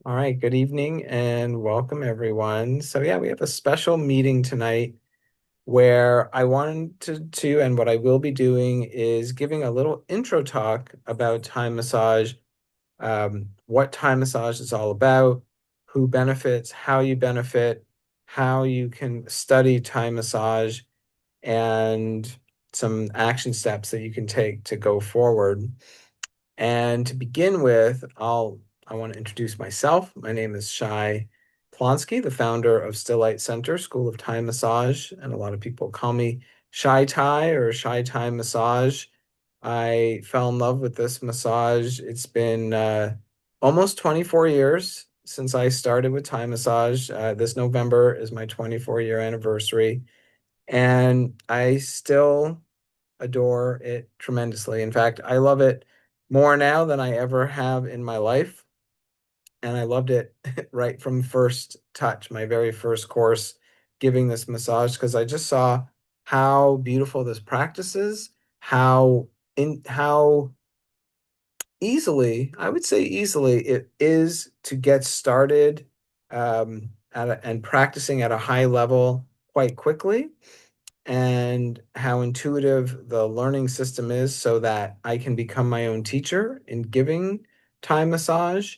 All right, good evening and welcome everyone. So yeah, we have a special meeting tonight where I wanted to and what I will be doing is giving a little intro talk about Thai massage, what Thai massage is all about, who benefits, how you benefit, how you can study Thai massage, and some action steps that you can take to go forward. And to begin with, I want to introduce myself. My name is Shai Plonski, the founder of Still Light Center School of Thai Massage, and a lot of people call me Shai Thai or Shai Thai Massage. I fell in love with this massage. It's been almost 24 years since I started with Thai massage. This November is my 24-year anniversary, and I still adore it tremendously. In fact, I love it more now than I ever have in my life. And I loved it right from first touch, my very first course giving this massage, because I just saw how beautiful this practice is, how easily, I would say easily, it is to get started and practicing at a high level quite quickly, and how intuitive the learning system is so that I can become my own teacher in giving Thai massage,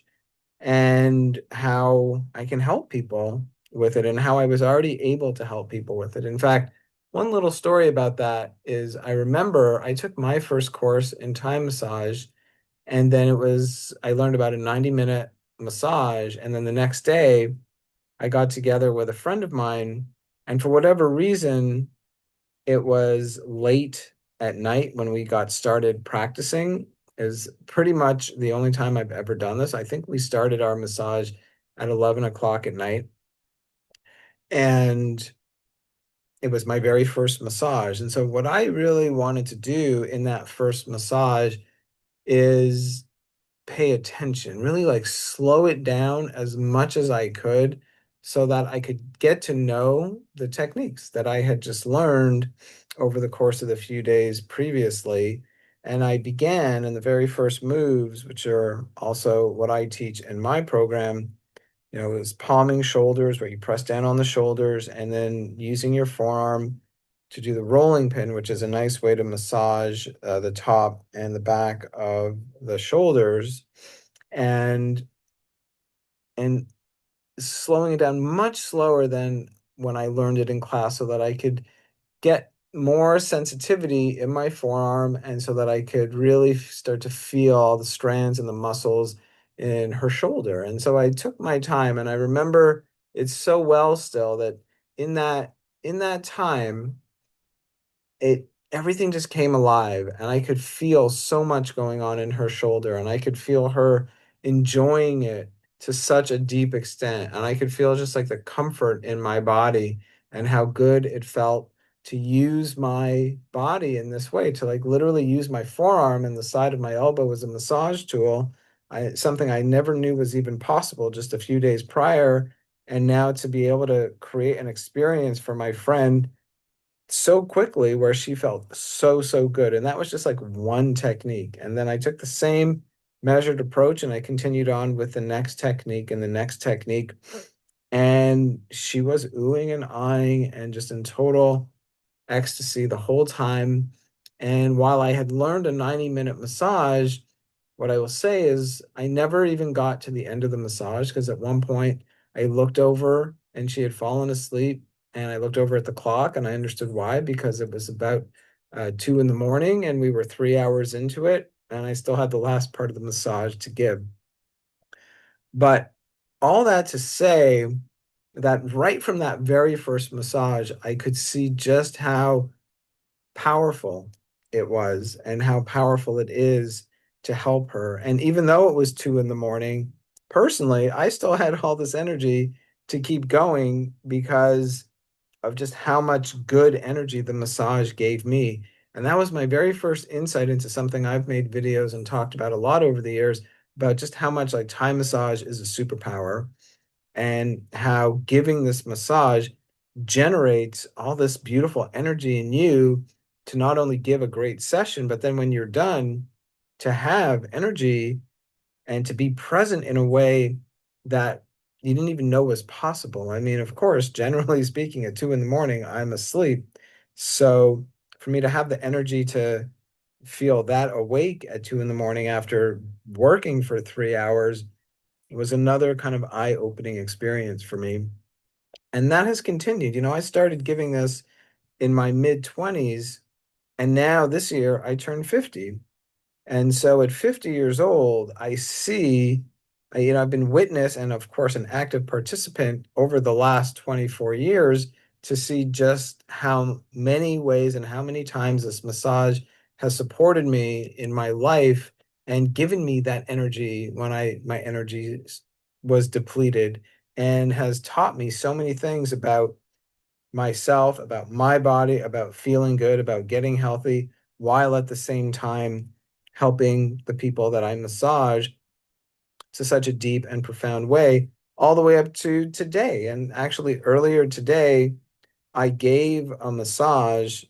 and how I can help people with it, and how I was already able to help people with it. In fact, one little story about that is I remember I took my first course in Thai massage, and then I learned about a 90-minute massage, and then the next day I got together with a friend of mine, and for whatever reason, it was late at night when we got started practicing. Is pretty much the only time I've ever done this. I think we started our massage at 11 o'clock at night, and it was my very first massage. And so what I really wanted to do in that first massage is pay attention, really like slow it down as much as I could so that I could get to know the techniques that I had just learned over the course of the few days previously. And I began in the very first moves, which are also what I teach in my program. It was palming shoulders where you press down on the shoulders and then using your forearm to do the rolling pin, which is a nice way to massage the top and the back of the shoulders, and and slowing it down much slower than when I learned it in class so that I could get more sensitivity in my forearm, and so that I could really start to feel all the strands and the muscles in her shoulder. And so I took my time, and I remember it so well still that in that time, it everything just came alive, and I could feel so much going on in her shoulder, and I could feel her enjoying it to such a deep extent, and I could feel just like the comfort in my body and how good it felt to use my body in this way, to like literally use my forearm and the side of my elbow as a massage tool. Something I never knew was even possible just a few days prior, and now to be able to create an experience for my friend so quickly where she felt so good. And that was just like one technique. And then I took the same measured approach and I continued on with the next technique and the next technique. And she was oohing and eyeing and just in total ecstasy the whole time. And while I had learned a 90-minute massage, what I will say is I never even got to the end of the massage, because at one point I looked over and she had fallen asleep. And I looked over at the clock and I understood why, because it was about 2 in the morning and we were 3 hours into it. And I still had the last part of the massage to give. But all that to say that right from that very first massage, I could see just how powerful it was and how powerful it is to help her. And even though it was 2 in the morning, personally, I still had all this energy to keep going because of just how much good energy the massage gave me. And that was my very first insight into something I've made videos and talked about a lot over the years, about just how much like Thai massage is a superpower, and how giving this massage generates all this beautiful energy in you to not only give a great session, but then when you're done, to have energy and to be present in a way that you didn't even know was possible. I mean, of course, generally speaking, at 2 in the morning, I'm asleep. So for me to have the energy to feel that awake at 2 in the morning after working for 3 hours was another kind of eye-opening experience for me. And that has continued. I started giving this in my mid 20s, and now this year I turned 50. And so at 50 years old, I see, I've been witness and of course an active participant over the last 24 years to see just how many ways and how many times this massage has supported me in my life and given me that energy when my energy was depleted, and has taught me so many things about myself, about my body, about feeling good, about getting healthy, while at the same time helping the people that I massage to such a deep and profound way, all the way up to today. And actually, earlier today, I gave a massage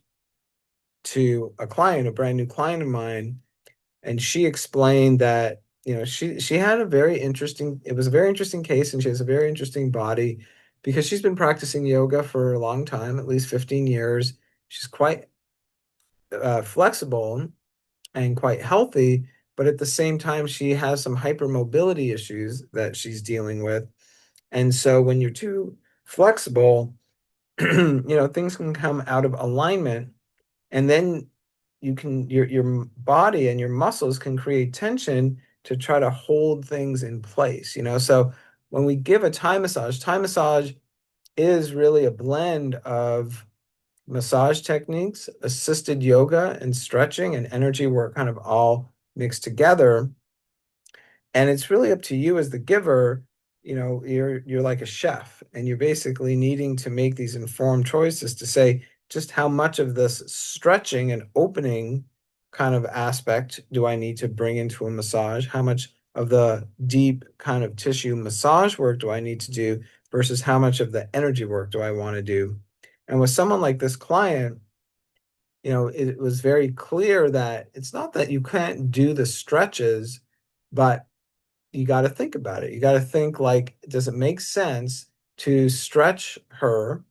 to a client, a brand new client of mine, and she explained that she had a very interesting it was a very interesting case, and she has a very interesting body because she's been practicing yoga for a long time, at least 15 years. She's quite flexible and quite healthy, but at the same time she has some hypermobility issues that she's dealing with. And so when you're too flexible, things can come out of alignment, and then your body and your muscles can create tension to try to hold things in place. So when we give a Thai massage is really a blend of massage techniques, assisted yoga and stretching and energy work, kind of all mixed together. And it's really up to you as the giver. You're like a chef, and you're basically needing to make these informed choices to say just how much of this stretching and opening kind of aspect do I need to bring into a massage? How much of the deep kind of tissue massage work do I need to do versus how much of the energy work do I want to do? And with someone like this client, it was very clear that it's not that you can't do the stretches, but you got to think about it. You got to think, like, does it make sense to stretch her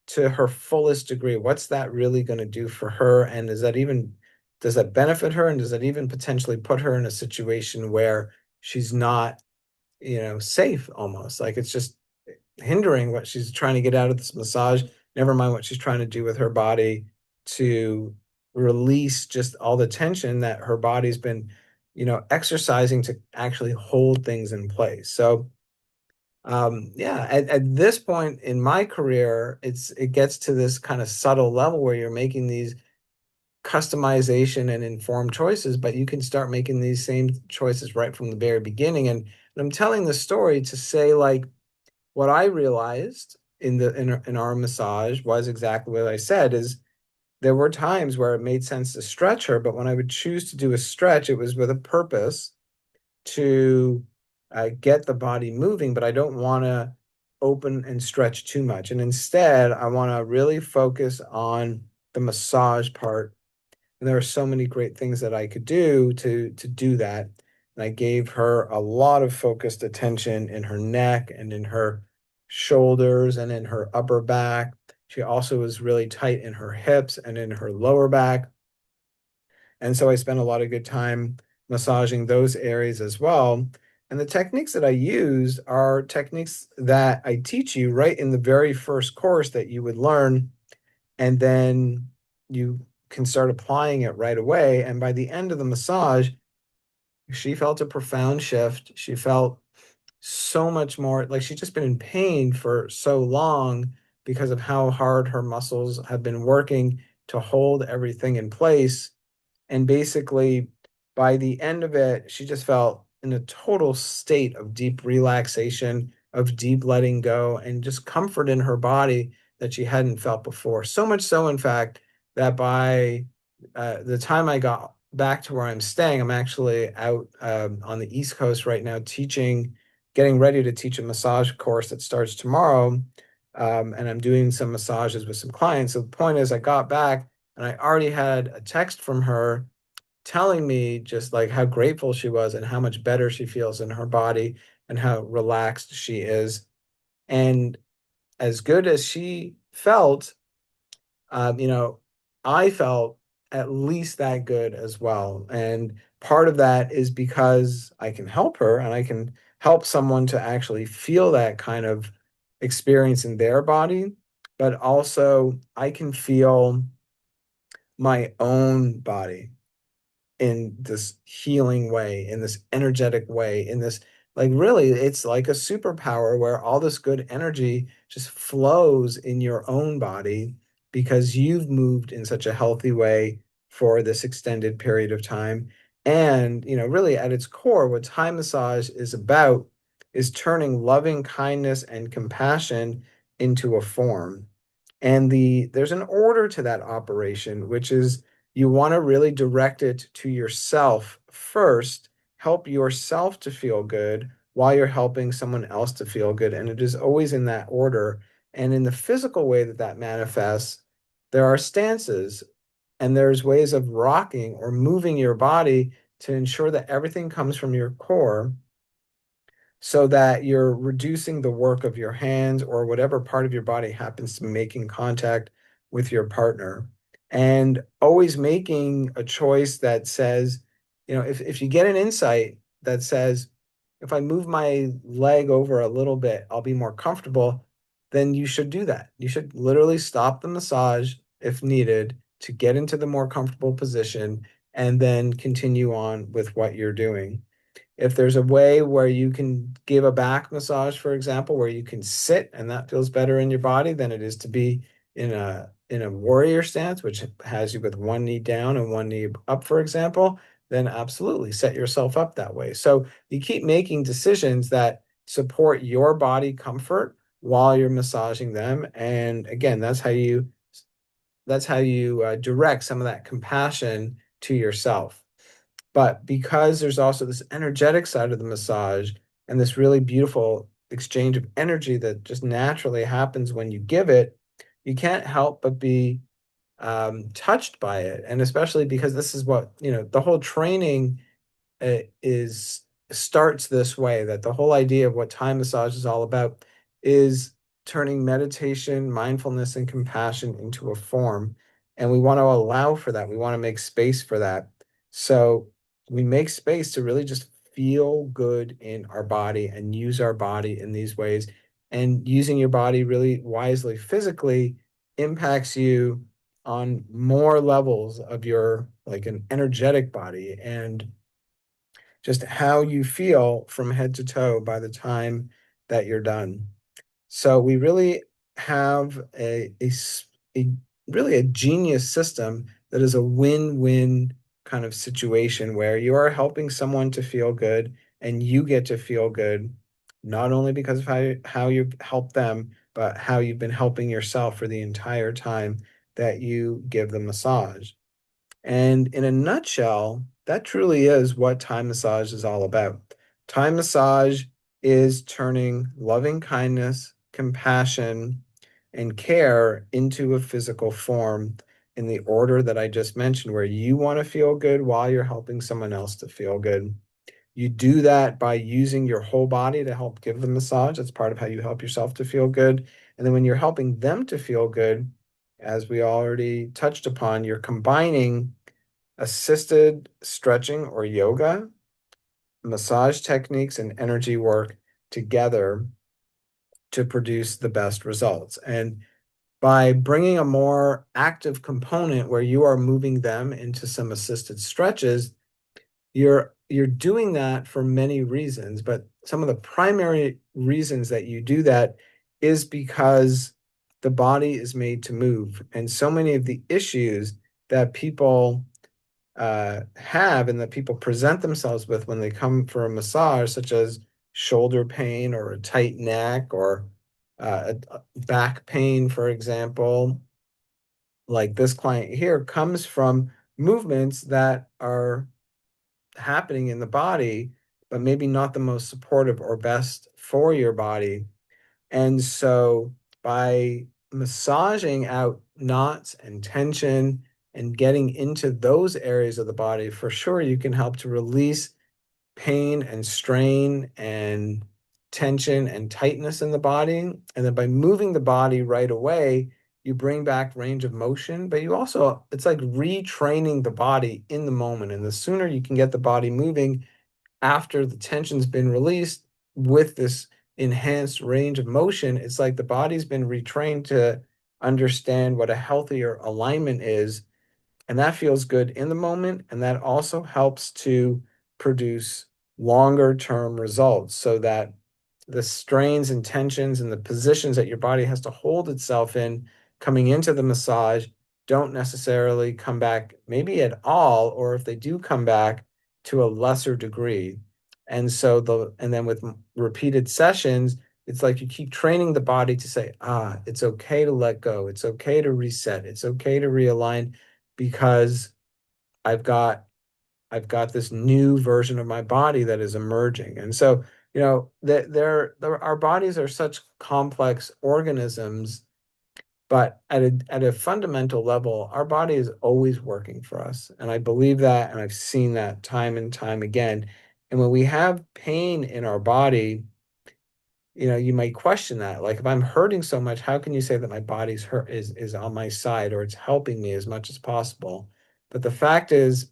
to her fullest degree? What's that really going to do for her? And does that benefit her? And does that even potentially put her in a situation where she's not, safe almost? Like it's just hindering what she's trying to get out of this massage, never mind what she's trying to do with her body to release just all the tension that her body's been, exercising to actually hold things in place. So, yeah, at this point in my career, it gets to this kind of subtle level where you're making these customization and informed choices, but you can start making these same choices right from the very beginning. And I'm telling this story to say, like, what I realized in our massage was exactly what I said, is there were times where it made sense to stretch her, but when I would choose to do a stretch, it was with a purpose to get the body moving, but I don't want to open and stretch too much. And instead, I want to really focus on the massage part. And there are so many great things that I could do to do that. And I gave her a lot of focused attention in her neck and in her shoulders and in her upper back. She also was really tight in her hips and in her lower back. And so I spent a lot of good time massaging those areas as well. And the techniques that I used are techniques that I teach you right in the very first course that you would learn. And then you can start applying it right away. And by the end of the massage, she felt a profound shift. She felt so much more like she'd just been in pain for so long because of how hard her muscles have been working to hold everything in place. And basically, by the end of it, she just felt in a total state of deep relaxation, of deep letting go, and just comfort in her body that she hadn't felt before. So much so, in fact, that by the time I got back to where I'm staying, I'm actually out on the East Coast right now teaching, getting ready to teach a massage course that starts tomorrow. And I'm doing some massages with some clients. So the point is, I got back and I already had a text from her telling me just like how grateful she was and how much better she feels in her body. and how relaxed she is. And as good as she felt, you know, I felt at least that good as well. And part of that is because I can help her and I can help someone to actually feel that kind of experience in their body, but also I can feel my own body in this healing way, in this energetic way, in this like really, it's like a superpower where all this good energy just flows in your own body because you've moved in such a healthy way for this extended period of time. And, you know, really at its core, what Thai massage is about is turning loving kindness and compassion into a form. And there's an order to that operation, which is you want to really direct it to yourself first, help yourself to feel good while you're helping someone else to feel good. And it is always in that order. And in the physical way that that manifests, there are stances and there's ways of rocking or moving your body to ensure that everything comes from your core so that you're reducing the work of your hands or whatever part of your body happens to be making contact with your partner. And always making a choice that says, you know, if you get an insight that says, if I move my leg over a little bit, I'll be more comfortable, then you should do that. You should literally stop the massage if needed to get into the more comfortable position and then continue on with what you're doing. If there's a way where you can give a back massage, for example, where you can sit and that feels better in your body than it is to be in a warrior stance, which has you with one knee down and one knee up, for example, then absolutely set yourself up that way. So you keep making decisions that support your body comfort while you're massaging them. And again, that's how you direct some of that compassion to yourself. But because there's also this energetic side of the massage and this really beautiful exchange of energy that just naturally happens when you give it, you can't help but be touched by it. And especially because this is what, you know, the whole training is starts this way, that the whole idea of what time massage is all about is turning meditation, mindfulness, and compassion into a form. And we want to allow for that. We want to make space for that. So we make space to really just feel good in our body and use our body in these ways. And using your body really wisely physically impacts you on more levels of your like an energetic body and just how you feel from head to toe by the time that you're done. So we really have a really a genius system that is a win-win kind of situation where you are helping someone to feel good and you get to feel good, not only because of how you've helped them, but how you've been helping yourself for the entire time that you give the massage. And in a nutshell, that truly is what Thai massage is all about. Thai massage is turning loving kindness, compassion, and care into a physical form in the order that I just mentioned, where you want to feel good while you're helping someone else to feel good. You do that by using your whole body to help give the massage. That's part of how you help yourself to feel good. And then when you're helping them to feel good, as we already touched upon, you're combining assisted stretching or yoga, massage techniques, and energy work together to produce the best results. And by bringing a more active component where you are moving them into some assisted stretches, you're doing that for many reasons, but some of the primary reasons that you do that is because the body is made to move. And so many of the issues that people have and that people present themselves with when they come for a massage, such as shoulder pain or a tight neck or back pain, for example, like this client here, comes from movements that are happening in the body, but maybe not the most supportive or best for your body. And so by massaging out knots and tension and getting into those areas of the body, for sure you can help to release pain and strain and tension and tightness in the body. And then by moving the body right away, you bring back range of motion, but you also, it's like retraining the body in the moment. And the sooner you can get the body moving after the tension's been released with this enhanced range of motion, it's like the body's been retrained to understand what a healthier alignment is, and that feels good in the moment. And that also helps to produce longer term results so that the strains and tensions and the positions that your body has to hold itself in coming into the massage don't necessarily come back, maybe at all, or if they do come back, to a lesser degree. And then with repeated sessions, it's like you keep training the body to say, it's okay to let go. It's okay to reset. It's okay to realign because I've got I've got this new version of my body that is emerging. And so, our bodies are such complex organisms, but at a fundamental level, our body is always working for us. And I believe that, and I've seen that time and time again. And when we have pain in our body, you might question that. Like, if I'm hurting so much, how can you say that my body's hurt is on my side, or it's helping me as much as possible? But the fact is,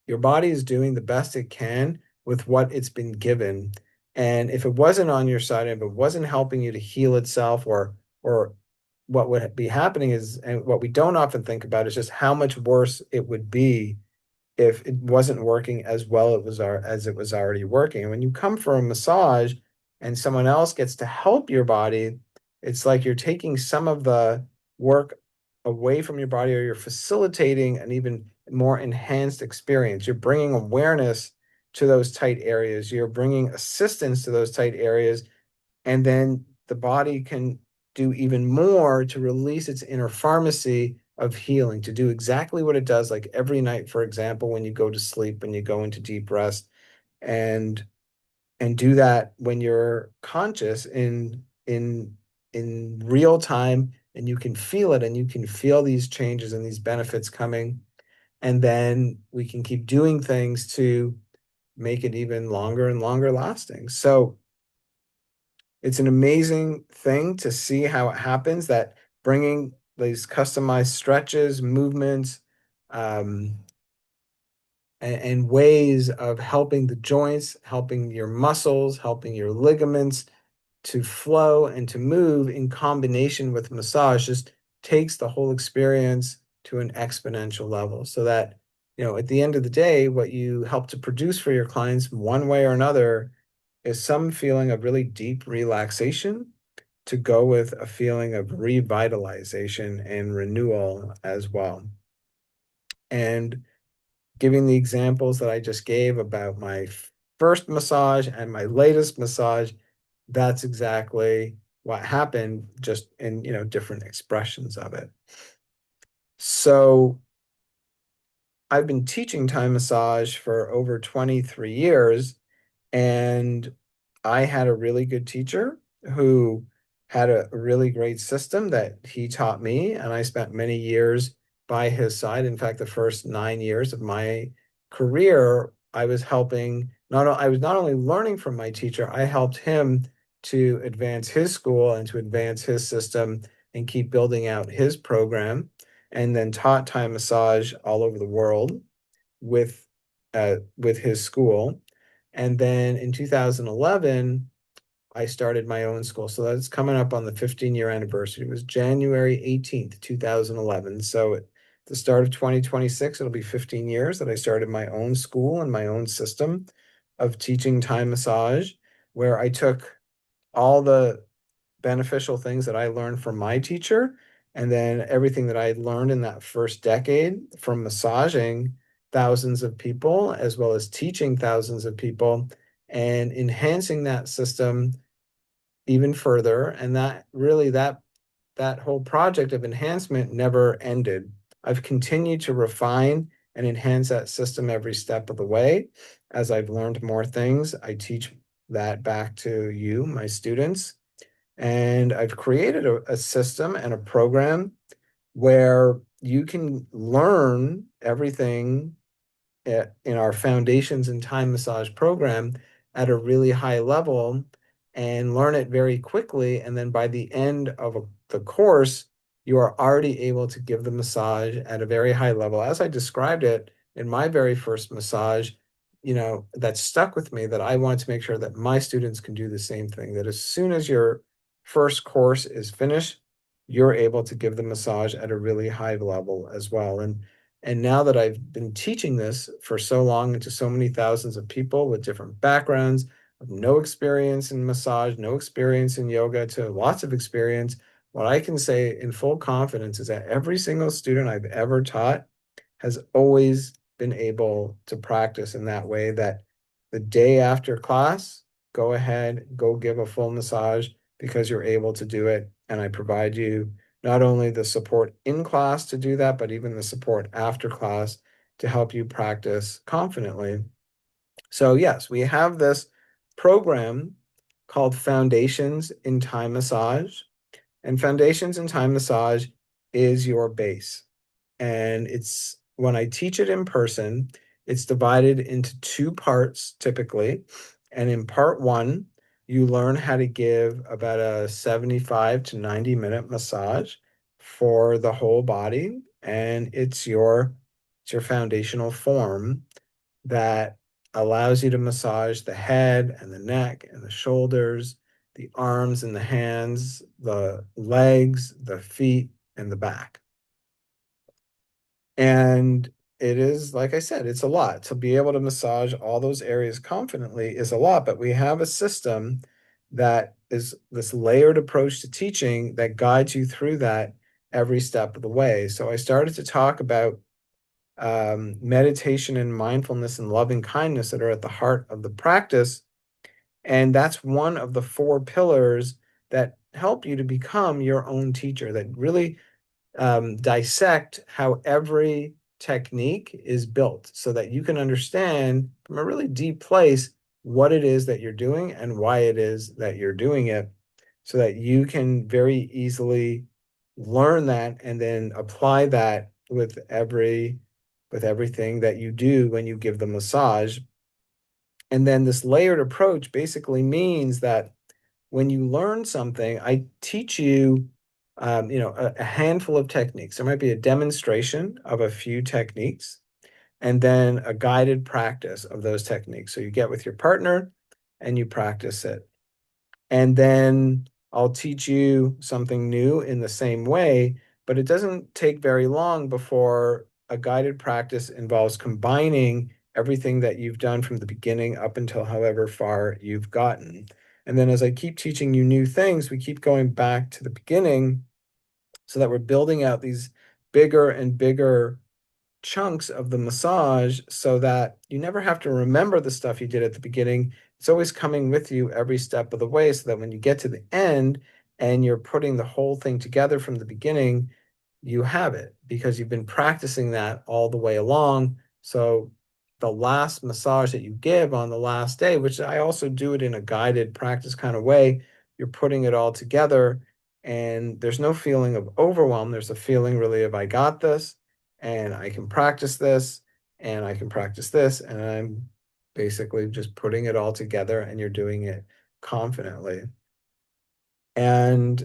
your body is doing the best it can with what it's been given. And if it wasn't on your side, if it wasn't helping you to heal itself, or what would be happening is, and what we don't often think about, is just how much worse it would be if it wasn't working as well as it was already working. And when you come for a massage and someone else gets to help your body, it's like you're taking some of the work away from your body, or you're facilitating an even more enhanced experience. You're bringing awareness to those tight areas. You're bringing assistance to those tight areas, and then the body can do even more to release its inner pharmacy of healing, to do exactly what it does, like every night, for example, when you go to sleep, when you go into deep rest, and do that when you're conscious in real time, and you can feel it, and you can feel these changes and these benefits coming. And then we can keep doing things to make it even longer and longer lasting. So it's an amazing thing to see how it happens, that bringing these customized stretches, movements, um, and ways of helping the joints, helping your muscles, helping your ligaments to flow and to move in combination with massage, just takes the whole experience to an exponential level. So that, at the end of the day, what you help to produce for your clients, one way or another, is some feeling of really deep relaxation to go with a feeling of revitalization and renewal as well. And giving the examples that I just gave about my first massage and my latest massage, that's exactly what happened, just in, different expressions of it. So I've been teaching Thai massage for over 23 years, and I had a really good teacher who had a really great system that he taught me, and I spent many years by his side. In fact, the first 9 years of my career, I was not only learning from my teacher, I helped him to advance his school and to advance his system and keep building out his program, and then taught Thai massage all over the world with with his school. And then in 2011, I started my own school. So that's coming up on the 15-year anniversary. It was January 18th, 2011. So at the start of 2026, it'll be 15 years that I started my own school and my own system of teaching Thai massage, where I took all the beneficial things that I learned from my teacher, and then everything that I learned in that first decade from massaging thousands of people, as well as teaching thousands of people, and enhancing that system even further. And that whole project of enhancement never ended. I've continued to refine and enhance that system every step of the way. As I've learned more things, I teach that back to you, my students. And I've created a system and a program where you can learn everything in our Foundations in Thai Massage program at a really high level. and learn it very quickly. And then by the end of the course, you are already able to give the massage at a very high level. As I described it in my very first massage, that stuck with me, that I wanted to make sure that my students can do the same thing, that as soon as your first course is finished, you're able to give the massage at a really high level as well. And now that I've been teaching this for so long and to so many thousands of people with different backgrounds, of no experience in massage, no experience in yoga, to lots of experience, what I can say in full confidence is that every single student I've ever taught has always been able to practice in that way, that the day after class, go ahead, go give a full massage because you're able to do it. And I provide you not only the support in class to do that, but even the support after class to help you practice confidently. So yes, we have this program called Foundations in Thai Massage, and Foundations in Thai Massage is your base. And it's when I teach it in person, it's divided into two parts typically. And in part one, you learn how to give about a 75 to 90-minute massage for the whole body. And it's your foundational form that allows you to massage the head and the neck and the shoulders, the arms and the hands, the legs, the feet, and the back. And it is, like I said, it's a lot. To be able to massage all those areas confidently is a lot, but we have a system that is this layered approach to teaching that guides you through that every step of the way. So I started to talk about meditation and mindfulness and loving kindness that are at the heart of the practice. And that's one of the four pillars that help you to become your own teacher, that really dissect how every technique is built so that you can understand from a really deep place what it is that you're doing and why it is that you're doing it, so that you can very easily learn that and then apply that with everything that you do when you give the massage. And then this layered approach basically means that when you learn something, I teach you, a handful of techniques. There might be a demonstration of a few techniques and then a guided practice of those techniques. So you get with your partner and you practice it. And then I'll teach you something new in the same way, but it doesn't take very long before a guided practice involves combining everything that you've done from the beginning up until however far you've gotten. And then as I keep teaching you new things, we keep going back to the beginning so that we're building out these bigger and bigger chunks of the massage so that you never have to remember the stuff you did at the beginning. It's always coming with you every step of the way so that when you get to the end and you're putting the whole thing together from the beginning, you have it because you've been practicing that all the way along. So the last massage that you give on the last day, which I also do it in a guided practice kind of way, you're putting it all together and there's no feeling of overwhelm. There's a feeling really of I got this and I can practice this and I can practice this. And I'm basically just putting it all together and you're doing it confidently. And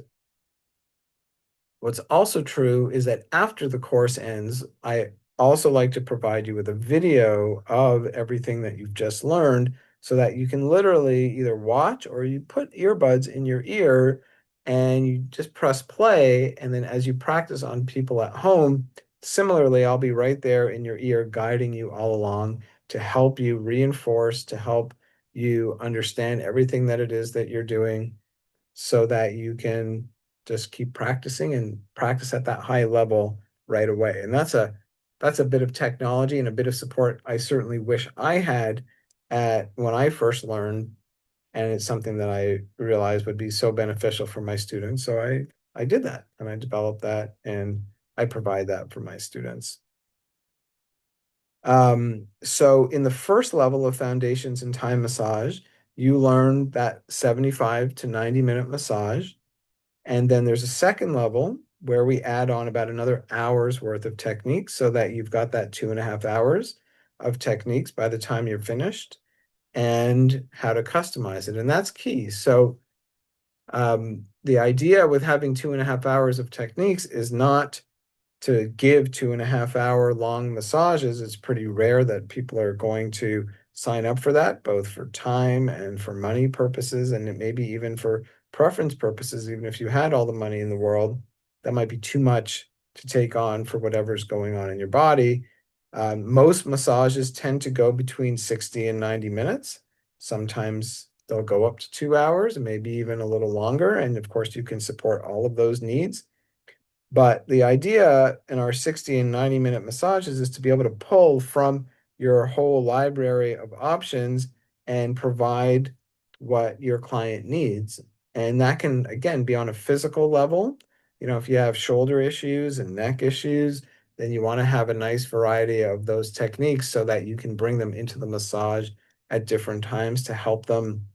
what's also true is that after the course ends, I also like to provide you with a video of everything that you've just learned so that you can literally either watch or you put earbuds in your ear and you just press play. And then as you practice on people at home, similarly, I'll be right there in your ear guiding you all along to help you reinforce, to help you understand everything that it is that you're doing so that you can just keep practicing and practice at that high level right away. And that's a bit of technology and a bit of support I certainly wish I had at when I first learned. And it's something that I realized would be so beneficial for my students. So I did that and I developed that and I provide that for my students. So in the first level of Foundations in Thai Massage, you learn that 75 to 90-minute massage. And then there's a second level where we add on about another hour's worth of techniques so that you've got that 2.5 hours of techniques by the time you're finished and how to customize it. And that's key. So The idea with having 2.5 hours of techniques is not to give 2.5 hour long massages. It's pretty rare that people are going to sign up for that, both for time and for money purposes, and maybe even for preference purposes. Even if you had all the money in the world, that might be too much to take on for whatever's going on in your body. Most massages tend to go between 60 and 90 minutes. Sometimes they'll go up to 2 hours and maybe even a little longer. And of course, you can support all of those needs. But the idea in our 60 and 90-minute massages is to be able to pull from your whole library of options and provide what your client needs. And that can, again, be on a physical level. If you have shoulder issues and neck issues, then you want to have a nice variety of those techniques so that you can bring them into the massage at different times to help them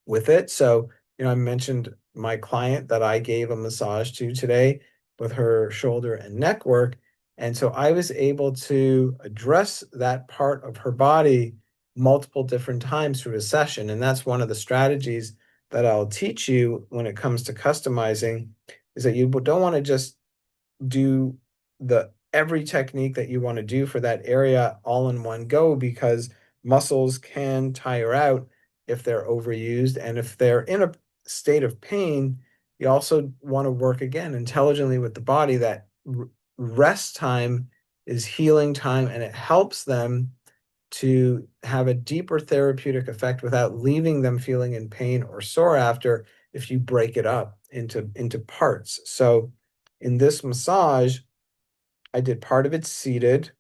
with it. So, I mentioned my client that I gave a massage to today with her shoulder and neck work. And so I was able to address that part of her body multiple different times through a session. And that's one of the strategies that I'll teach you when it comes to customizing is that you don't want to just do the every technique that you want to do for that area all in one go because muscles can tire out if they're overused. And if they're in a state of pain, you also want to work again intelligently with the body that rest time is healing time and it helps them to have a deeper therapeutic effect without leaving them feeling in pain or sore after if you break it up into parts. So in this massage, I did part of it seated,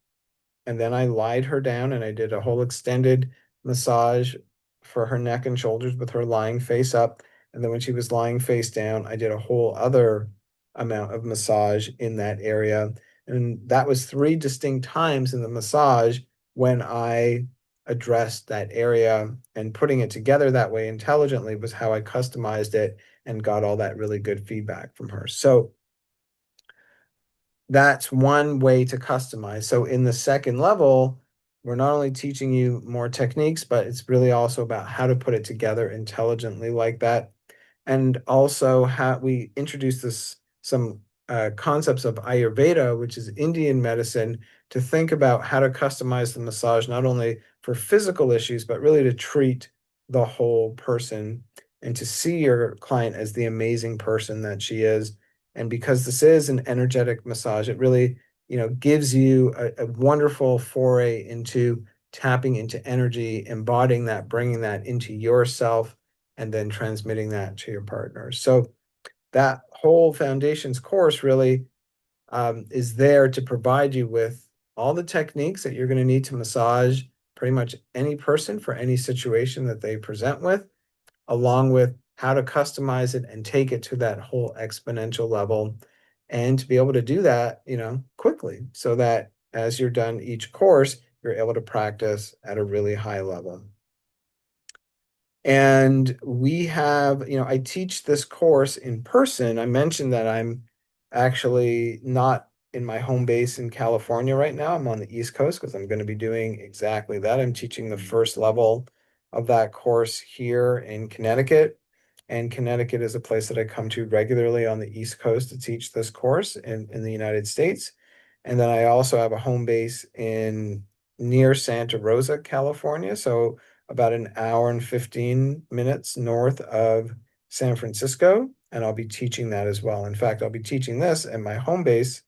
and then I lied her down and I did a whole extended massage for her neck and shoulders with her lying face up. And then when she was lying face down, I did a whole other amount of massage in that area. And that was three distinct times in the massage when I addressed that area, and putting it together that way intelligently was how I customized it and got all that really good feedback from her. So that's one way to customize. So in the second level, we're not only teaching you more techniques, but it's really also about how to put it together intelligently like that. And also how we introduce some concepts of Ayurveda, which is Indian medicine, to think about how to customize the massage, not only for physical issues, but really to treat the whole person and to see your client as the amazing person that she is. And because this is an energetic massage, it really, gives you a wonderful foray into tapping into energy, embodying that, bringing that into yourself, and then transmitting that to your partners. So that whole foundations course really is there to provide you with all the techniques that you're going to need to massage pretty much any person for any situation that they present with, along with how to customize it and take it to that whole exponential level, and to be able to do that, quickly, so that as you're done each course, you're able to practice at a really high level. And we have, I teach this course in person. I mentioned that I'm actually not in my home base in California right now. I'm on the East Coast because I'm going to be doing exactly that. I'm teaching the first level of that course here in Connecticut. And Connecticut is a place that I come to regularly on the East Coast to teach this course in the United States. And then I also have a home base in near Santa Rosa, California. So about an hour and 15 minutes north of San Francisco, and I'll be teaching that as well. In fact, I'll be teaching this at my home base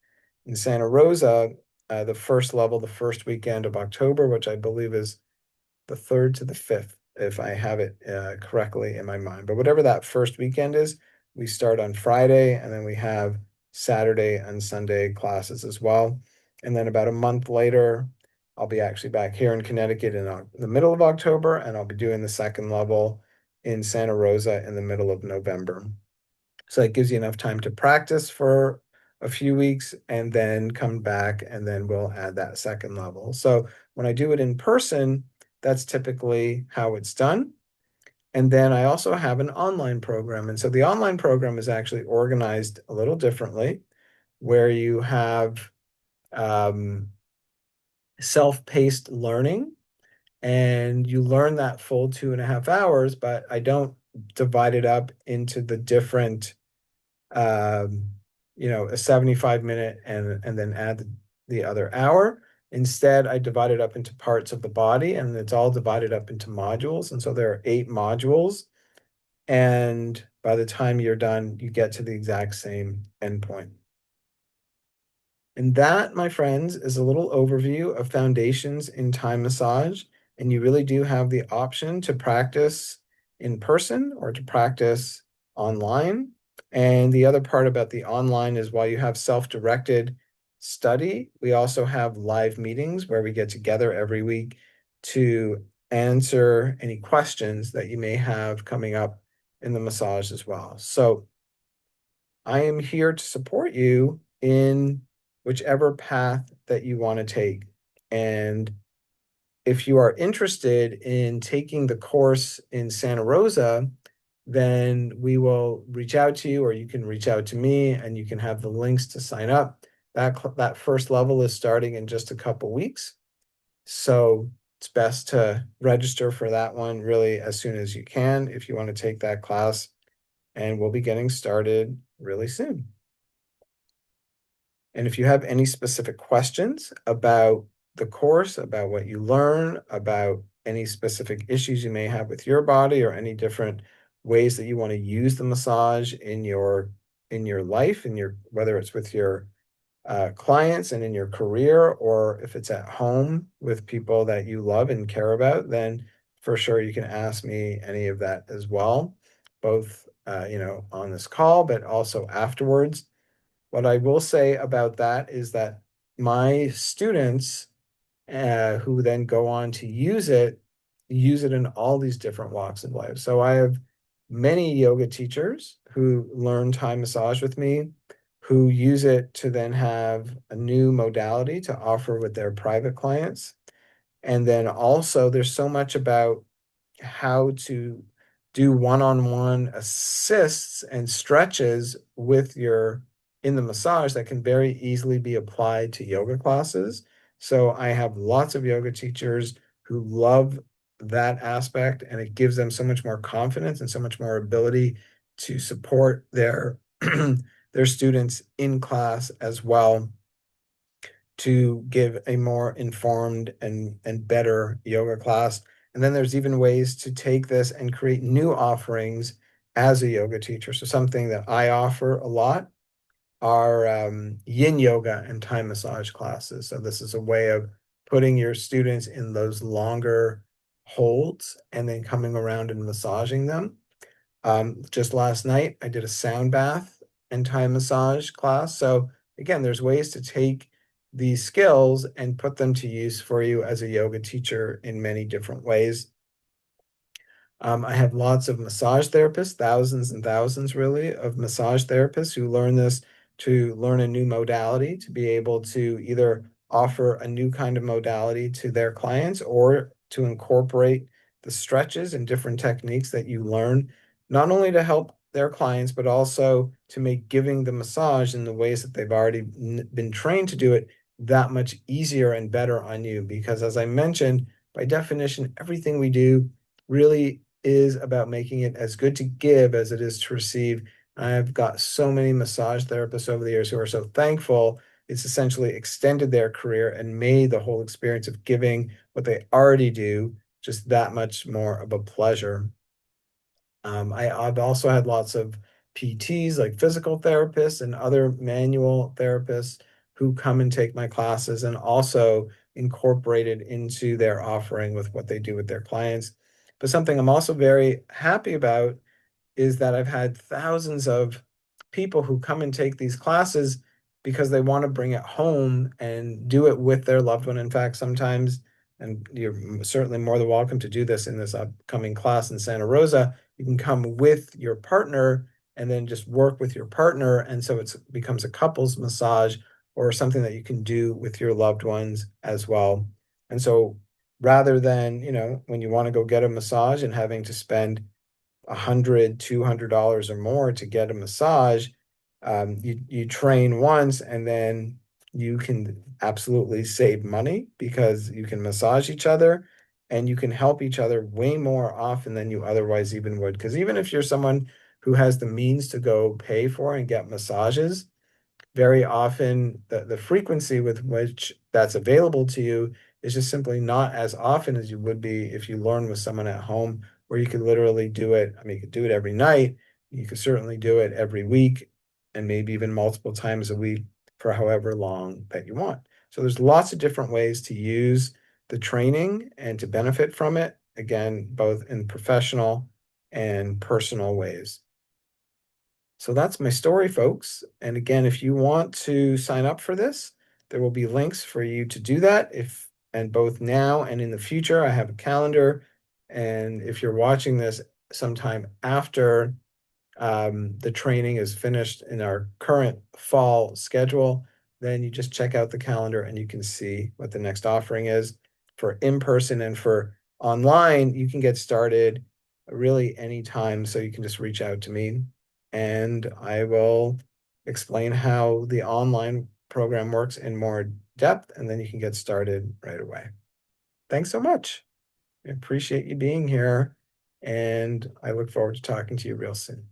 in Santa Rosa, the first level, the first weekend of October, which I believe is the 3rd to the 5th, if I have it correctly in my mind. But whatever that first weekend is, we start on Friday, and then we have Saturday and Sunday classes as well. And then about a month later, I'll be actually back here in Connecticut in the middle of October, and I'll be doing the second level in Santa Rosa in the middle of November. So it gives you enough time to practice for a few weeks and then come back, and then we'll add that second level. So when I do it in person, that's typically how it's done. And then I also have an online program. And so the online program is actually organized a little differently, where you have self-paced learning, and you learn that full 2.5 hours, but I don't divided up into the different, um, a 75-minute and then add the other hour. Instead, I divide it up into parts of the body, and it's all divided up into modules. And so there are 8 modules. And by the time you're done, you get to the exact same endpoint. And that, my friends, is a little overview of foundations in Thai massage. And you really do have the option to practice in person or to practice online. And the other part about the online is while you have self-directed study, we also have live meetings where we get together every week to answer any questions that you may have coming up in the massage as well. So I am here to support you in whichever path that you want to take. And if you are interested in taking the course in Santa Rosa, then we will reach out to you, or you can reach out to me and you can have the links to sign up. That first level is starting in just a couple weeks. So it's best to register for that one really as soon as you can if you want to take that class. And we'll be getting started really soon. And if you have any specific questions about the course, about what you learn, about any specific issues you may have with your body or any different ways that you want to use the massage in your life, in your whether it's with your clients and in your career, or if it's at home with people that you love and care about, then for sure you can ask me any of that as well, both on this call, but also afterwards. What I will say about that is that my students who then go on to use it in all these different walks of life. So I have many yoga teachers who learn Thai massage with me, who use it to then have a new modality to offer with their private clients. And then also, there's so much about how to do one-on-one assists and stretches with your in the massage that can very easily be applied to yoga classes. So I have lots of yoga teachers who love that aspect, and it gives them so much more confidence and so much more ability to support their their students in class as well, to give a more informed and better yoga class. And then there's even ways to take this and create new offerings as a yoga teacher. So something that I offer a lot are yin yoga and Thai massage classes. So this is a way of putting your students in those longer holds and then coming around and massaging them. Just last night, I did a sound bath and Thai massage class. So again, there's ways to take these skills and put them to use for you as a yoga teacher in many different ways. I have lots of massage therapists, thousands and thousands really of massage therapists who learn this to learn a new modality, to be able to either offer a new kind of modality to their clients or to incorporate the stretches and different techniques that you learn, not only to help their clients, but also to make giving the massage in the ways that they've already been trained to do it that much easier and better on you. Because as I mentioned, by definition, everything we do really is about making it as good to give as it is to receive. I've got so many massage therapists over the years who are so thankful it's essentially extended their career and made the whole experience of giving what they already do just that much more of a pleasure. I've also had lots of PTs, like physical therapists and other manual therapists who come and take my classes and also incorporate it into their offering with what they do with their clients. But something I'm also very happy about is that I've had thousands of people who come and take these classes because they want to bring it home and do it with their loved one. In fact, sometimes, and you're certainly more than welcome to do this in this upcoming class in Santa Rosa, you can come with your partner and then just work with your partner. And so it becomes a couples massage or something that you can do with your loved ones as well. And so rather than, when you want to go get a massage and having to spend $100, $200 or more to get a massage, you train once and then you can absolutely save money because you can massage each other. and you can help each other way more often than you otherwise even would. Because even if you're someone who has the means to go pay for and get massages, very often the frequency with which that's available to you is just simply not as often as you would be if you learn with someone at home, where you could literally do it. I mean, you could do it every night. You could certainly do it every week, and maybe even multiple times a week for however long that you want. So there's lots of different ways to use the training and to benefit from it, again, both in professional and personal ways. So that's my story, folks. And again, if you want to sign up for this, there will be links for you to do that. And both now and in the future, I have a calendar. And if you're watching this sometime after the training is finished in our current fall schedule, then you just check out the calendar and you can see what the next offering is. For in-person and for online, you can get started really anytime. So you can just reach out to me and I will explain how the online program works in more depth, and then you can get started right away. Thanks so much. I appreciate you being here, and I look forward to talking to you real soon.